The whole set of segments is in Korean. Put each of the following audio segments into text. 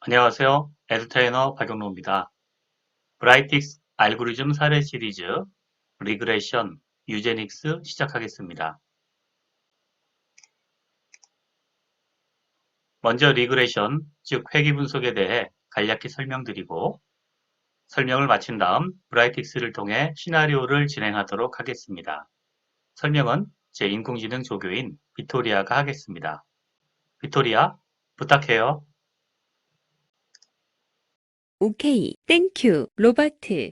안녕하세요. 에듀테이너 박영로입니다. 브라이틱스 알고리즘 사례 시리즈 리그레션 유제닉스 시작하겠습니다. 먼저 리그레션, 즉 회귀 분석에 대해 간략히 설명드리고 설명을 마친 다음 브라이틱스를 통해 시나리오를 진행하도록 하겠습니다. 설명은 제 인공지능 조교인 빅토리아가 하겠습니다. 빅토리아, 부탁해요. 오케이, 땡큐, 로버트.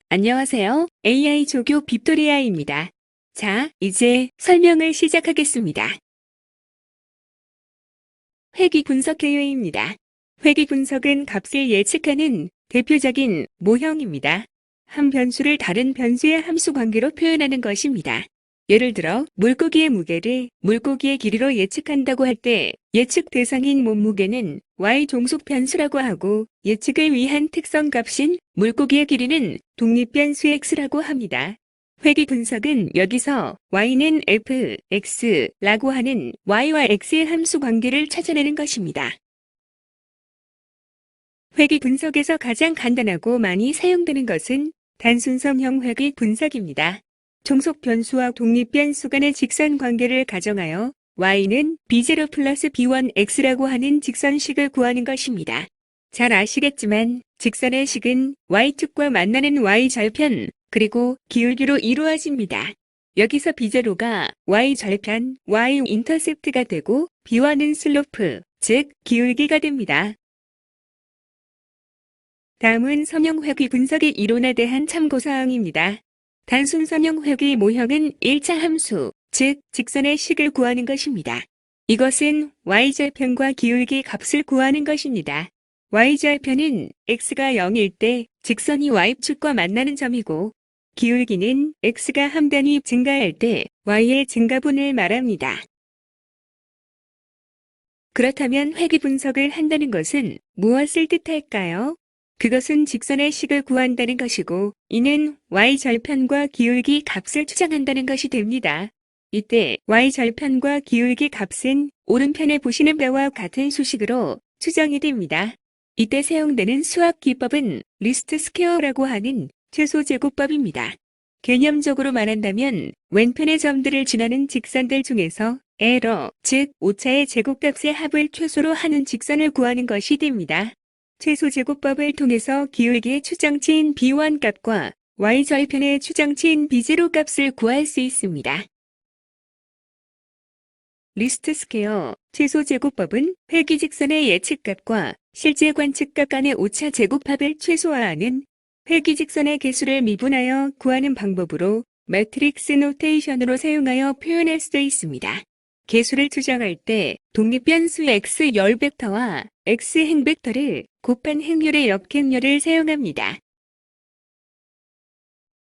안녕하세요. AI 조교 빅토리아입니다. 자, 이제 설명을 시작하겠습니다. 회귀 분석 개요입니다. 회귀 분석은 값을 예측하는 대표적인 모형입니다. 한 변수를 다른 변수의 함수 관계로 표현하는 것입니다. 예를 들어 물고기의 무게를 물고기의 길이로 예측한다고 할 때 예측 대상인 몸무게는 y 종속 변수라고 하고 예측을 위한 특성 값인 물고기의 길이는 독립 변수 x라고 합니다. 회귀 분석은 여기서 y는 f, x라고 하는 y와 x의 함수 관계를 찾아내는 것입니다. 회귀 분석에서 가장 간단하고 많이 사용되는 것은 단순성형 회귀 분석입니다. 종속 변수와 독립 변수 간의 직선 관계를 가정하여 y는 b0 플러스 b1x라고 하는 직선식을 구하는 것입니다. 잘 아시겠지만 직선의 식은 y축과 만나는 y절편 그리고 기울기로 이루어집니다. 여기서 b0가 y절편, y인터셉트가 되고 b1은 슬로프, 즉 기울기가 됩니다. 다음은 선형회귀 분석의 이론에 대한 참고사항입니다. 단순 선형회귀 모형은 1차 함수, 즉 직선의 식을 구하는 것입니다. 이것은 y절편과 기울기 값을 구하는 것입니다. y절편은 x가 0일 때 직선이 y축과 만나는 점이고 기울기는 x가 한 단위 증가할 때 y의 증가분을 말합니다. 그렇다면 회귀 분석을 한다는 것은 무엇을 뜻할까요? 그것은 직선의 식을 구한다는 것이고 이는 y절편과 기울기 값을 추정한다는 것이 됩니다. 이때 y절편과 기울기 값은 오른편에 보시는 바와 같은 수식으로 추정이 됩니다. 이때 사용되는 수학 기법은 리스트 스퀘어라고 하는 최소 제곱법입니다. 개념적으로 말한다면 왼편의 점들을 지나는 직선들 중에서 에러, 즉 오차의 제곱값의 합을 최소로 하는 직선을 구하는 것이 됩니다. 최소 제곱법을 통해서 기울기의 추정치인 b1 값과 y절편의 추정치인 b0 값을 구할 수 있습니다. 리스트 스퀘어 최소 제곱법은 회귀직선의 예측값과 실제 관측값 간의 오차 제곱합을 최소화하는 회귀직선의 개수를 미분하여 구하는 방법으로 매트릭스 노테이션으로 사용하여 표현할 수도 있습니다. 개수를 추정할 때 독립변수 x 열 벡터와 x 행 벡터를 곱한 행렬의 역행렬을 사용합니다.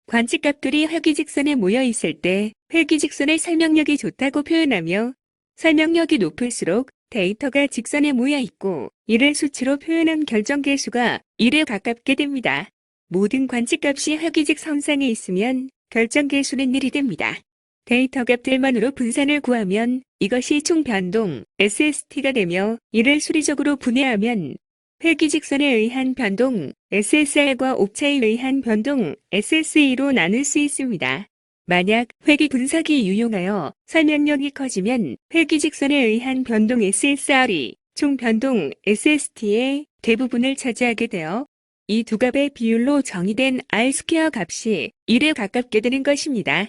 관측값들이 회귀직선에 모여 있을 때 회귀직선의 설명력이 좋다고 표현하며 설명력이 높을수록 데이터가 직선에 모여 있고 이를 수치로 표현한 결정계수가 1에 가깝게 됩니다. 모든 관측값이 회귀직선상에 있으면 결정계수는 1이 됩니다. 데이터 값들만으로 분산을 구하면 이것이 총 변동 SST가 되며 이를 수리적으로 분해하면 회귀직선에 의한 변동 SSR과 옵차에 의한 변동 SSE로 나눌 수 있습니다. 만약 회귀 분석이 유용하여 설명력이 커지면 회귀직선에 의한 변동 SSR이 총 변동 SST의 대부분을 차지하게 되어 이 두 값의 비율로 정의된 R 스퀘어 값이 1에 가깝게 되는 것입니다.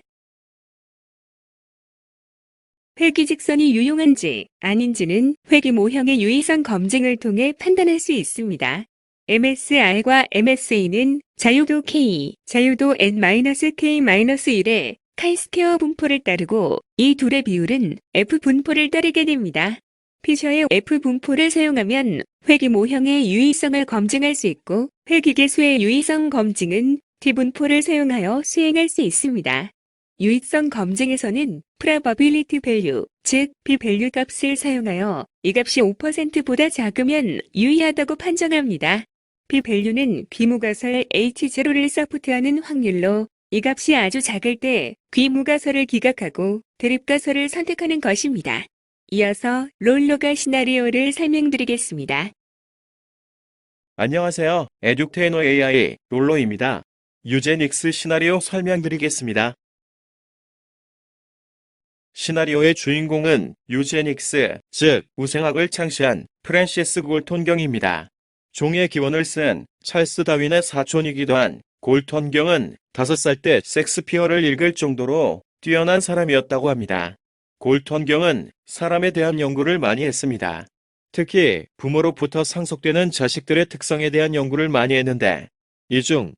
회귀직선이 유용한지 아닌지는 회귀 모형의 유의성 검증을 통해 판단할 수 있습니다. MSR과 MSE는 자유도 K, 자유도 N-K-1의 카이스퀘어 분포를 따르고 이 둘의 비율은 F 분포를 따르게 됩니다. 피셔의 F 분포를 사용하면 회귀 모형의 유의성을 검증할 수 있고 회귀계수의 유의성 검증은 T 분포를 사용하여 수행할 수 있습니다. 유의성 검증에서는 probability value, 즉 p-value 값을 사용하여 이 값이 5%보다 작으면 유의하다고 판정합니다. p-value는 귀무가설 H0를 서포트하는 확률로 이 값이 아주 작을 때 귀무가설을 기각하고 대립가설을 선택하는 것입니다. 이어서 롤러가 시나리오를 설명드리겠습니다. 안녕하세요. 에듀테이너 AI 롤로입니다. 유제닉스 시나리오 설명드리겠습니다. 시나리오의 주인공은 유제닉스, 즉 우생학을 창시한 프랜시스 골톤 경입니다. 종의 기원을 쓴 찰스 다윈의 사촌이기도 한 골톤 경은 5살 때 섹스피어를 읽을 정도로 뛰어난 사람이었다고 합니다. 골톤 경은 사람에 대한 연구를 많이 했습니다. 특히 부모로부터 상속되는 자식들의 특성에 대한 연구를 많이 했는데 이 중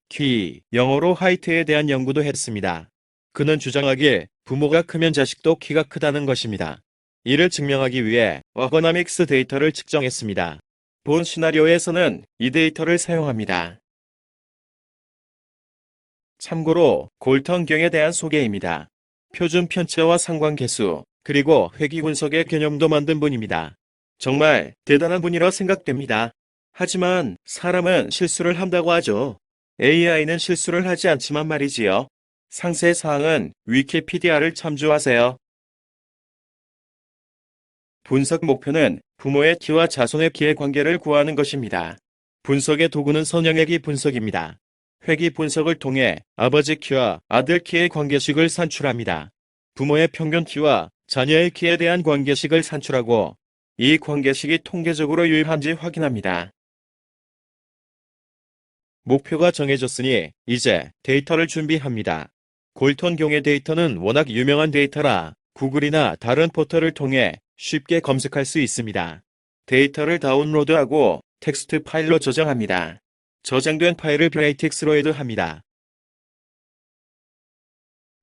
영어로 하이트에 대한 연구도 했습니다. 그는 주장하길 부모가 크면 자식도 키가 크다는 것입니다. 이를 증명하기 위해 어거나믹스 데이터를 측정했습니다. 본 시나리오에서는 이 데이터를 사용합니다. 참고로 골턴경에 대한 소개입니다. 표준 편차와 상관계수, 그리고 회귀 분석의 개념도 만든 분입니다. 정말 대단한 분이라 생각됩니다. 하지만 사람은 실수를 한다고 하죠. AI는 실수를 하지 않지만 말이지요. 상세 사항은 위키피디아를 참조하세요. 분석 목표는 부모의 키와 자손의 키의 관계를 구하는 것입니다. 분석의 도구는 선형의 키 분석입니다. 회귀 분석을 통해 아버지 키와 아들 키의 관계식을 산출합니다. 부모의 평균 키와 자녀의 키에 대한 관계식을 산출하고 이 관계식이 통계적으로 유효한지 확인합니다. 목표가 정해졌으니 이제 데이터를 준비합니다. 골턴경의 데이터는 워낙 유명한 데이터라 구글이나 다른 포털을 통해 쉽게 검색할 수 있습니다. 데이터를 다운로드하고 텍스트 파일로 저장합니다. 저장된 파일을 브라이틱스로 헤드합니다.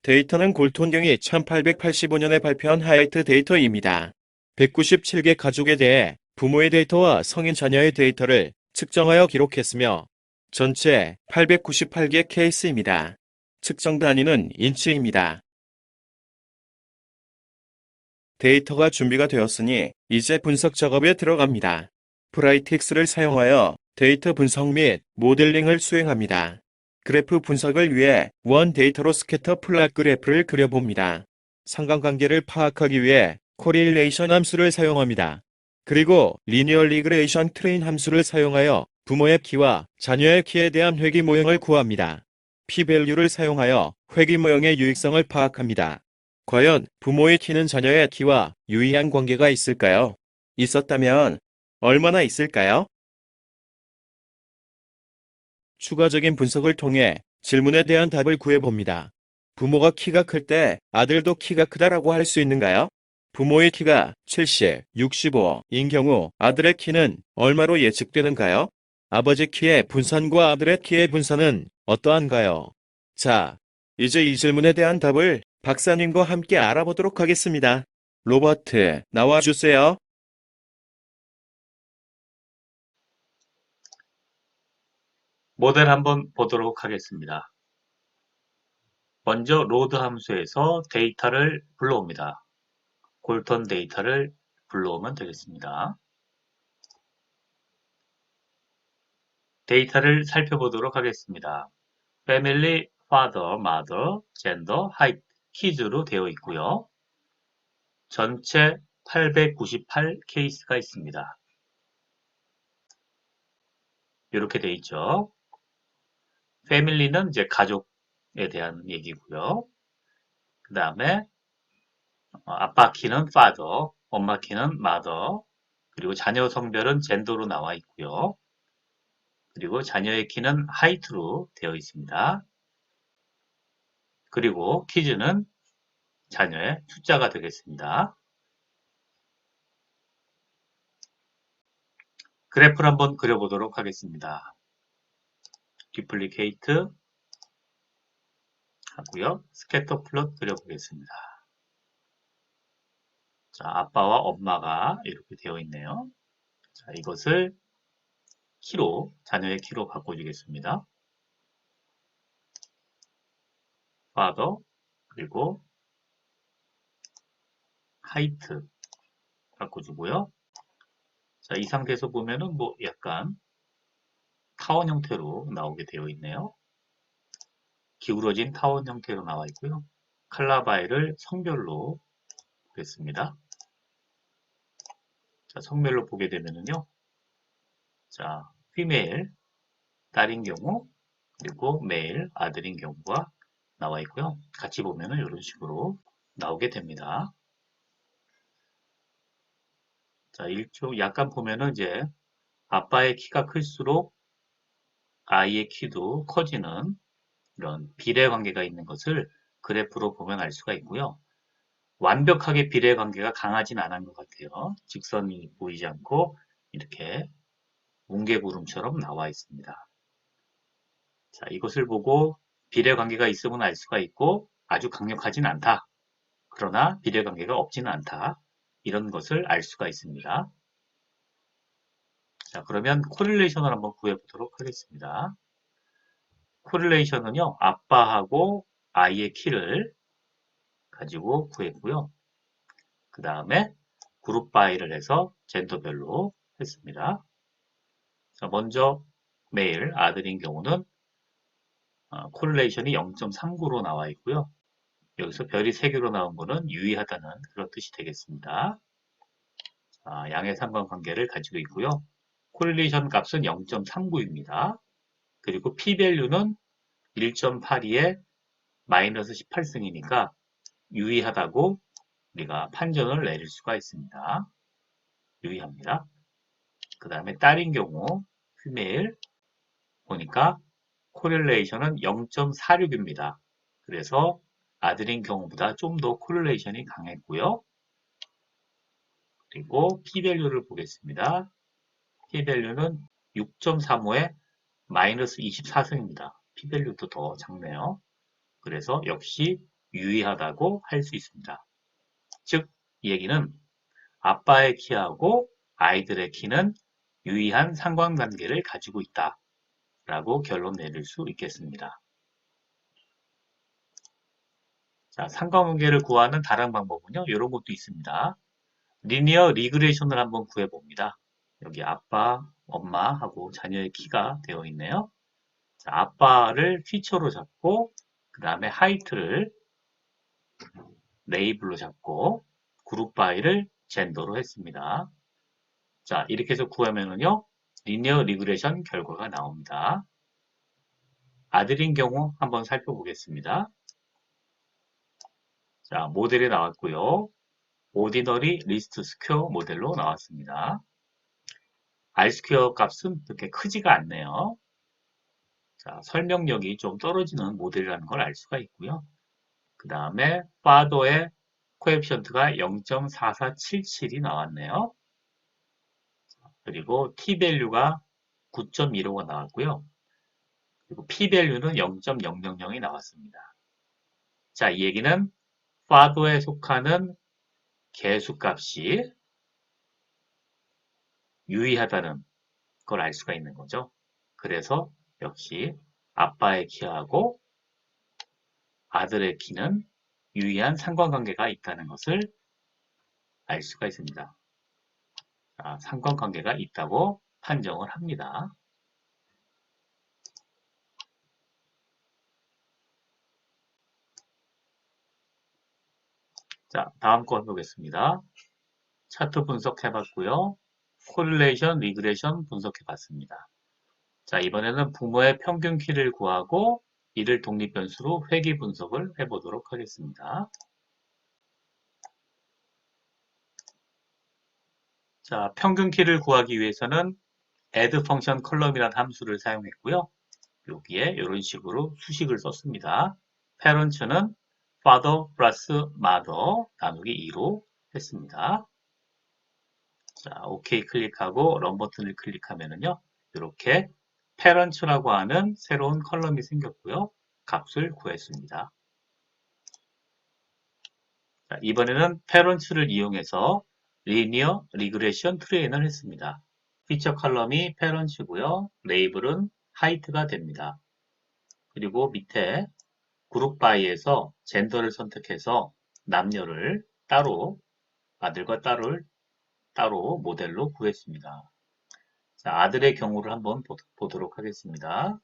데이터는 골톤경이 1885년에 발표한 하이트 데이터입니다. 197개 가족에 대해 부모의 데이터와 성인 자녀의 데이터를 측정하여 기록했으며 전체 898개 케이스입니다. 측정 단위는 인치입니다. 데이터가 준비가 되었으니 이제 분석 작업에 들어갑니다. 브라이틱스를 사용하여 데이터 분석 및 모델링을 수행합니다. 그래프 분석을 위해 원 데이터로 스캐터 플롯 그래프를 그려봅니다. 상관관계를 파악하기 위해 코릴레이션 함수를 사용합니다. 그리고 리니어 리그레이션 트레인 함수를 사용하여 부모의 키와 자녀의 키에 대한 회귀 모형을 구합니다. p-value를 사용하여 회귀 모형의 유익성을 파악합니다. 과연 부모의 키는 자녀의 키와 유의한 관계가 있을까요? 있었다면 얼마나 있을까요? 추가적인 분석을 통해 질문에 대한 답을 구해봅니다. 부모가 키가 클 때 아들도 키가 크다라고 할 수 있는가요? 부모의 키가 70, 65인 경우 아들의 키는 얼마로 예측되는가요? 아버지 키의 분산과 아들의 키의 분산은 어떠한가요? 자, 이제 이 질문에 대한 답을 박사님과 함께 알아보도록 하겠습니다. 로버트, 나와주세요. 모델 한번 보도록 하겠습니다. 먼저 로드 함수에서 데이터를 불러옵니다. 골턴 데이터를 불러오면 되겠습니다. 데이터를 살펴보도록 하겠습니다. 패밀리, father, mother, gender, height, 키즈로 되어 있고요. 전체 898 케이스가 있습니다. 이렇게 되어 있죠. 패밀리는 이제 가족에 대한 얘기고요. 그 다음에 아빠 키는 father, 엄마 키는 mother, 그리고 자녀 성별은 젠더로 나와 있고요. 그리고 자녀의 키는 height로 되어 있습니다. 그리고 키즈는 자녀의 숫자가 되겠습니다. 그래프를 한번 그려보도록 하겠습니다. 듀플리케이트 하고요. 스캐터 플롯 그려보겠습니다. 자, 아빠와 엄마가 이렇게 되어 있네요. 자, 이것을 키로, 자녀의 키로 바꿔주겠습니다. father, 그리고 height 바꿔주고요. 자, 이 상태에서 보면은 뭐 약간 타원 형태로 나오게 되어 있네요. 기울어진 타원 형태로 나와 있고요. 칼라바이를 성별로 보겠습니다. 자, 성별로 보게 되면은요. 자, female, 딸인 경우, 그리고 male, 아들인 경우가 나와 있고요. 같이 보면은 이런 식으로 나오게 됩니다. 자, 약간 보면은 이제 아빠의 키가 클수록 아이의 키도 커지는 이런 비례 관계가 있는 것을 그래프로 보면 알 수가 있고요. 완벽하게 비례 관계가 강하진 않은 것 같아요. 직선이 보이지 않고 이렇게 뭉게구름처럼 나와 있습니다. 자, 이것을 보고 비례 관계가 있으면 알 수가 있고 아주 강력하진 않다. 그러나 비례 관계가 없지는 않다. 이런 것을 알 수가 있습니다. 자, 그러면 코릴레이션을 한번 구해보도록 하겠습니다. 코릴레이션은요, 아빠하고 아이의 키를 가지고 구했고요. 그 다음에 그룹 바이를 해서 젠더별로 했습니다. 자, 먼저 메일, 아들인 경우는 코릴레이션이 0.39로 나와 있고요. 여기서 별이 3개로 나온 거는 유의하다는 그런 뜻이 되겠습니다. 자, 양의 상관관계를 가지고 있고요. 코릴레이션 값은 0.39입니다. 그리고 p-value는 1.82에 마이너스 18승이니까 유의하다고 우리가 판정을 내릴 수가 있습니다. 유의합니다. 그 다음에 딸인 경우 female 보니까 코릴레이션은 0.46입니다. 그래서 아들인 경우보다 좀 더 코릴레이션이 강했고요. 그리고 p-value를 보겠습니다. p-value는 6.35에 마이너스 24승입니다. p-value도 더 작네요. 그래서 역시 유의하다고 할 수 있습니다. 즉, 이 얘기는 아빠의 키하고 아이들의 키는 유의한 상관관계를 가지고 있다 라고 결론 내릴 수 있겠습니다. 자, 상관관계를 구하는 다른 방법은요, 이런 것도 있습니다. 리니어 리그레이션을 한번 구해봅니다. 여기 아빠, 엄마하고 자녀의 키가 되어 있네요. 자, 아빠를 피처로 잡고 그 다음에 하이트를 레이블로 잡고 그룹 바이를 젠더로 했습니다. 자, 이렇게 해서 구하면은요, 리니어 리그레이션 결과가 나옵니다. 아들인 경우 한번 살펴보겠습니다. 자, 모델이 나왔고요. 오디너리 리스트 스퀘어 모델로 나왔습니다. R 스퀘어 값은 그렇게 크지가 않네요. 자, 설명력이 좀 떨어지는 모델이라는 걸 알 수가 있고요. 그 다음에 파더의 코에피션트가 0.4477이 나왔네요. 그리고 t-value가 9.15가 나왔고요. 그리고 p-value는 0.000이 나왔습니다. 자, 이 얘기는 파더에 속하는 개수값이 유의하다는 걸 알 수가 있는 거죠. 그래서 역시 아빠의 키하고 아들의 키는 유의한 상관관계가 있다는 것을 알 수가 있습니다. 자, 상관관계가 있다고 판정을 합니다. 자, 다음 거 해보겠습니다. 차트 분석해봤고요. 코릴레이션, 리그레이션 분석해봤습니다. 자, 이번에는 부모의 평균 키를 구하고 이를 독립변수로 회귀 분석을 해보도록 하겠습니다. 자, 평균 키를 구하기 위해서는 add 펑션 컬럼이라는 함수를 사용했고요. 여기에 이런 식으로 수식을 썼습니다. parents는 father 플러스 mother 나누기 2로 했습니다. 자, OK 클릭하고 런 버튼을 클릭하면은요. 이렇게 parents라고 하는 새로운 컬럼이 생겼고요. 값을 구했습니다. 자, 이번에는 parents를 이용해서 리니어 리그레션 트레인을 했습니다. 피처 컬럼이 parents고요. 레이블은 height가 됩니다. 그리고 밑에 그룹 바이에서 젠더를 선택해서 남녀를 따로 아들과 딸을 따로 모델로 구했습니다. 자, 아들의 경우를 한번 보도록 하겠습니다.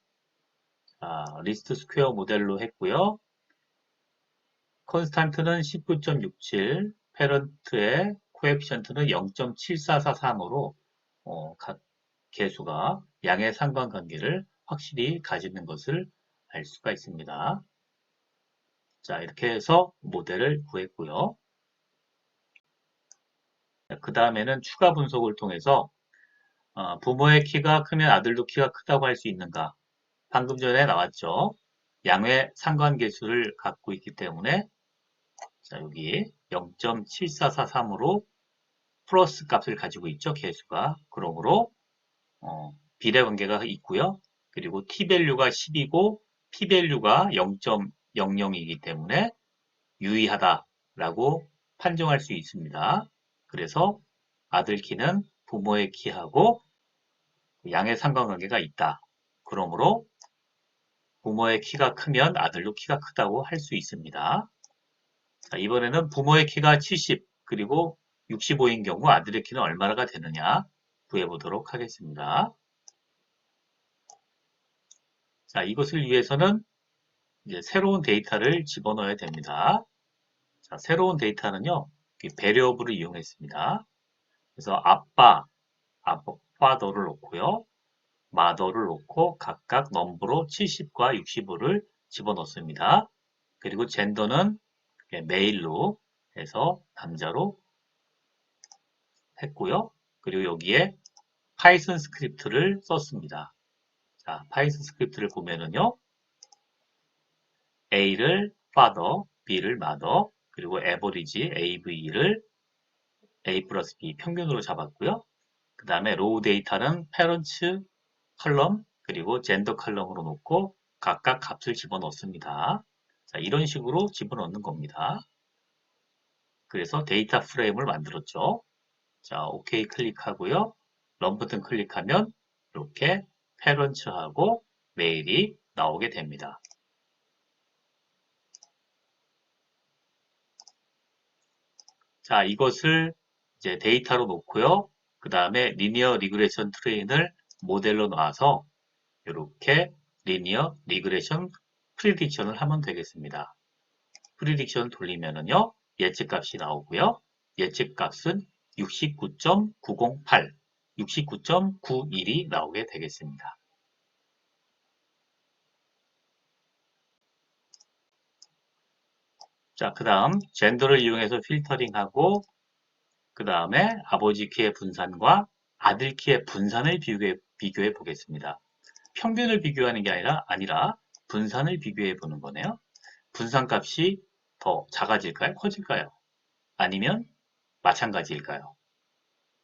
자, 리스트 스퀘어 모델로 했고요. 컨스탄트는 19.67, 페런트의 코에피션트는 0.7443으로 개수가 양의 상관관계를 확실히 가지는 것을 알 수가 있습니다. 자, 이렇게 해서 모델을 구했고요. 그 다음에는 추가 분석을 통해서 부모의 키가 크면 아들도 키가 크다고 할 수 있는가? 방금 전에 나왔죠. 양의 상관계수를 갖고 있기 때문에 자, 여기 0.7443으로 플러스 값을 가지고 있죠. 개수가. 그러므로 비례관계가 있고요. 그리고 t밸류가 10이고 p밸류가 0.00이기 때문에 유의하다라고 판정할 수 있습니다. 그래서 아들 키는 부모의 키하고 양의 상관관계가 있다. 그러므로 부모의 키가 크면 아들도 키가 크다고 할 수 있습니다. 자, 이번에는 부모의 키가 70 그리고 65인 경우 아들의 키는 얼마나 되느냐 구해보도록 하겠습니다. 자, 이것을 위해서는 이제 새로운 데이터를 집어넣어야 됩니다. 자, 새로운 데이터는요, 배리어블을 이용했습니다. 그래서 아빠, father를 놓고요, mother를 놓고 각각 넘버로 70과 65를 집어넣습니다. 그리고 젠더는 메일로 해서 남자로 했고요. 그리고 여기에 파이썬 스크립트를 썼습니다. 자, 파이썬 스크립트를 보면은요, A를 father, B를 mother, 그리고 average AV를 A 플러스 B 평균으로 잡았고요. 그 다음에 로우 데이터는 parents 컬럼, 그리고 젠더 컬럼으로 놓고 각각 값을 집어넣습니다. 자, 이런 식으로 집어넣는 겁니다. 그래서 데이터 프레임을 만들었죠. 자, OK 클릭하고요. 런 버튼 클릭하면 이렇게 페런츠하고 메일이 나오게 됩니다. 자, 이것을 이제 데이터로 놓고요. 그 다음에 리니어 리그레션 트레인을 모델로 놔서 이렇게 리니어 리그레션 프리딕션을 하면 되겠습니다. 프리딕션 돌리면은요, 예측값이 나오고요. 예측값은 69.908, 69.91이 나오게 되겠습니다. 자, 그 다음 젠더를 이용해서 필터링하고 그 다음에 아버지 키의 분산과 아들 키의 분산을 비교해 보겠습니다. 평균을 비교하는 게 아니라 분산을 비교해 보는 거네요. 분산값이 더 작아질까요? 커질까요? 아니면 마찬가지일까요?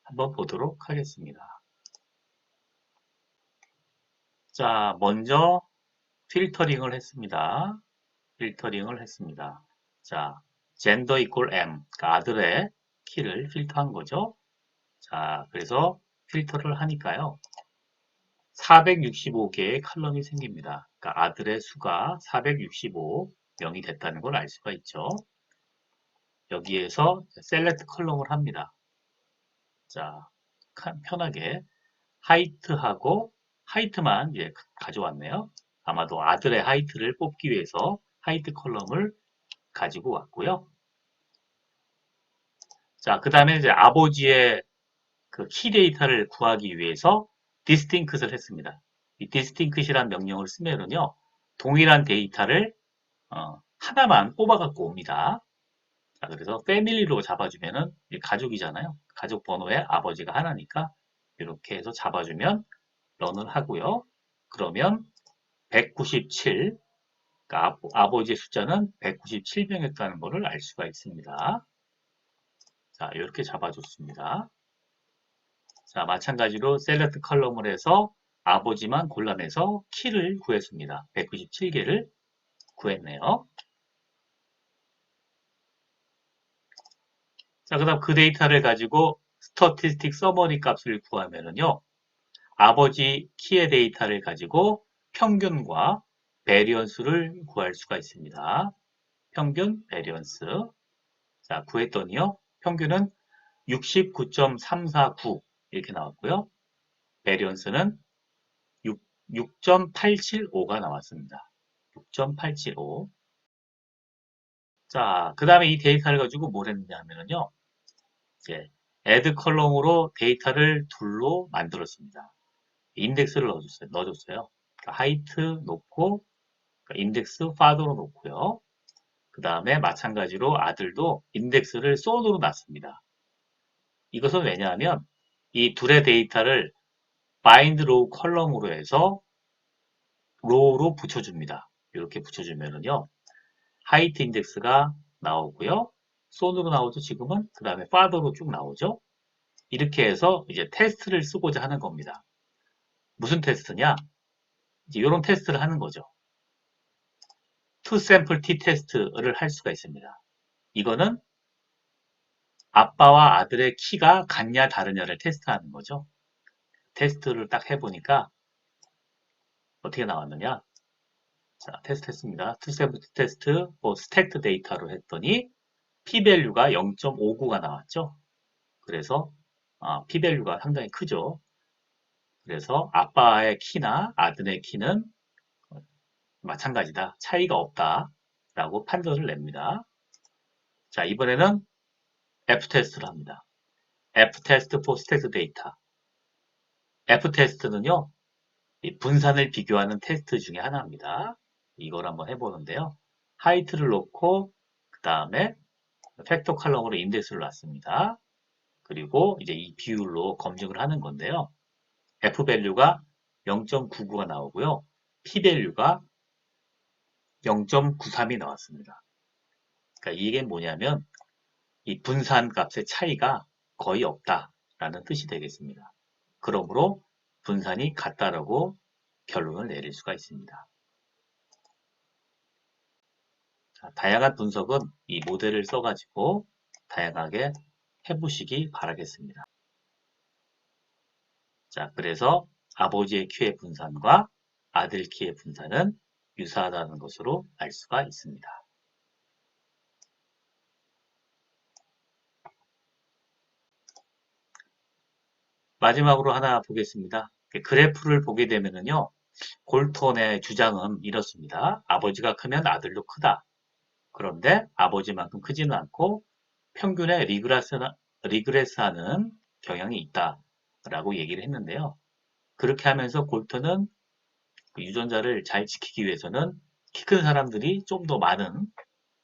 한번 보도록 하겠습니다. 자, 먼저 필터링을 했습니다. 자, gender equal m, 그러니까 아들의 키를 필터한 거죠. 자, 그래서 필터를 하니까요. 465개의 컬럼이 생깁니다. 그러니까 아들의 수가 465명이 됐다는 걸 알 수가 있죠. 여기에서 셀렉트 컬럼을 합니다. 자, 편하게 하이트만 이제 가져왔네요. 아마도 아들의 하이트를 뽑기 위해서 하이트 컬럼을 가지고 왔고요. 자, 그 다음에 이제 아버지의 그 키 데이터를 구하기 위해서 디스팅크를 했습니다. 이 디스팅크이라는 명령을 쓰면은요, 동일한 데이터를 하나만 뽑아갖고 옵니다. 자, 그래서 패밀리로 잡아주면은 가족이잖아요. 가족 번호에 아버지가 하나니까 이렇게 해서 잡아주면 런을 하고요. 그러면 197, 그러니까 아버지의 숫자는 197명이었다는 것을 알 수가 있습니다. 자, 이렇게 잡아줬습니다. 자, 마찬가지로 셀렉트 컬럼을 해서 아버지만 골라내서 키를 구했습니다. 197개를 구했네요. 자, 그 다음 그 데이터를 가지고 스태티스틱 서머리 값을 구하면은요, 아버지 키의 데이터를 가지고 평균과 베리언스를 구할 수가 있습니다. 평균, 베리언스. 자, 구했더니요, 평균은 69.349 이렇게 나왔고요. 베리언스는 6.875가 나왔습니다. 6.875. 자, 그 다음에 이 데이터를 가지고 뭘 했느냐 하면은요, 이제 add 컬럼으로 데이터를 둘로 만들었습니다. 인덱스를 넣어줬어요. 그러니까 하이트 놓고, 그러니까 인덱스 father로 놓고요. 그 다음에 마찬가지로 아들도 인덱스를 son으로 놨습니다. 이것은 왜냐하면 이 둘의 데이터를 bind row 컬럼으로 해서 row로 붙여줍니다. 이렇게 붙여주면은요, 하이트 인덱스가 나오고요. son으로 나오죠, 지금은. 그 다음에 father로 쭉 나오죠. 이렇게 해서 이제 테스트를 쓰고자 하는 겁니다. 무슨 테스트냐? 이제 이런 테스트를 하는 거죠. toSample t 테스트를 할 수가 있습니다. 이거는 아빠와 아들의 키가 같냐 다르냐를 테스트하는 거죠. 테스트를 딱 해보니까 어떻게 나왔느냐? 자, 테스트 했습니다. toSample t 테스트 for stacked data로 했더니 p-value가 0.59가 나왔죠. 그래서 p-value가 상당히 크죠. 그래서 아빠의 키나 아들의 키는 마찬가지다. 차이가 없다. 라고 판단을 냅니다. 자, 이번에는 F테스트를 합니다. F테스트 for stacked data. F테스트는요, 분산을 비교하는 테스트 중에 하나입니다. 이걸 한번 해보는데요. 하이트를 놓고, 그 다음에 팩터 칼럼으로 인덱스를 놨습니다. 그리고 이제 이 비율로 검증을 하는 건데요. F 밸류가 0.99가 나오고요. P 밸류가 0.93이 나왔습니다. 그러니까 이게 뭐냐면 이 분산 값의 차이가 거의 없다라는 뜻이 되겠습니다. 그러므로 분산이 같다라고 결론을 내릴 수가 있습니다. 자, 다양한 분석은 이 모델을 써가지고 다양하게 해보시기 바라겠습니다. 자, 그래서 아버지의 키의 분산과 아들 키의 분산은 유사하다는 것으로 알 수가 있습니다. 마지막으로 하나 보겠습니다. 그래프를 보게 되면은요, 골턴의 주장은 이렇습니다. 아버지가 크면 아들도 크다. 그런데 아버지만큼 크지는 않고 평균에 리그레스하는 경향이 있다라고 얘기를 했는데요. 그렇게 하면서 골턴은 유전자를 잘 지키기 위해서는 키 큰 사람들이 좀 더 많은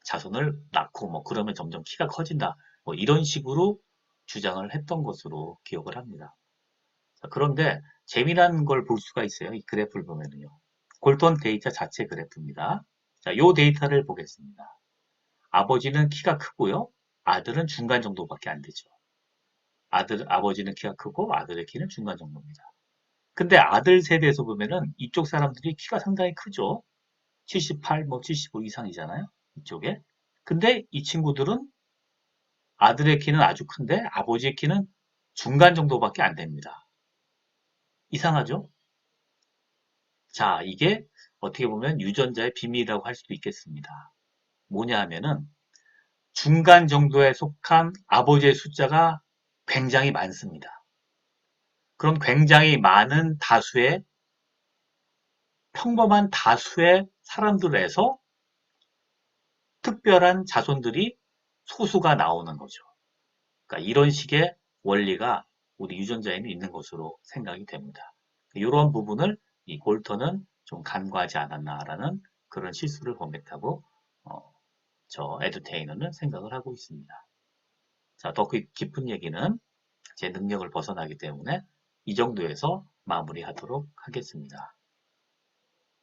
자손을 낳고 뭐 그러면 점점 키가 커진다. 뭐 이런 식으로 주장을 했던 것으로 기억을 합니다. 자, 그런데 재미난 걸 볼 수가 있어요. 이 그래프를 보면은요. 골턴 데이터 자체 그래프입니다. 자, 요 데이터를 보겠습니다. 아버지는 키가 크고요. 아들은 중간 정도밖에 안 되죠. 아버지는 키가 크고 아들의 키는 중간 정도입니다. 근데 아들 세대에서 보면은 이쪽 사람들이 키가 상당히 크죠. 78, 뭐 75 이상이잖아요. 이쪽에. 근데 이 친구들은 아들의 키는 아주 큰데 아버지의 키는 중간 정도밖에 안 됩니다. 이상하죠? 자, 이게 어떻게 보면 유전자의 비밀이라고 할 수도 있겠습니다. 뭐냐 하면은 중간 정도에 속한 아버지의 숫자가 굉장히 많습니다. 그럼 굉장히 많은 다수의 평범한 다수의 사람들에서 특별한 자손들이 소수가 나오는 거죠. 그러니까 이런 식의 원리가 우리 유전자에는 있는 것으로 생각이 됩니다. 이런 부분을 이 골턴은 좀 간과하지 않았나라는 그런 실수를 범했다고 저 에듀테이너는 생각을 하고 있습니다. 자, 더 깊은 얘기는 제 능력을 벗어나기 때문에 이 정도에서 마무리하도록 하겠습니다.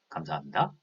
감사합니다.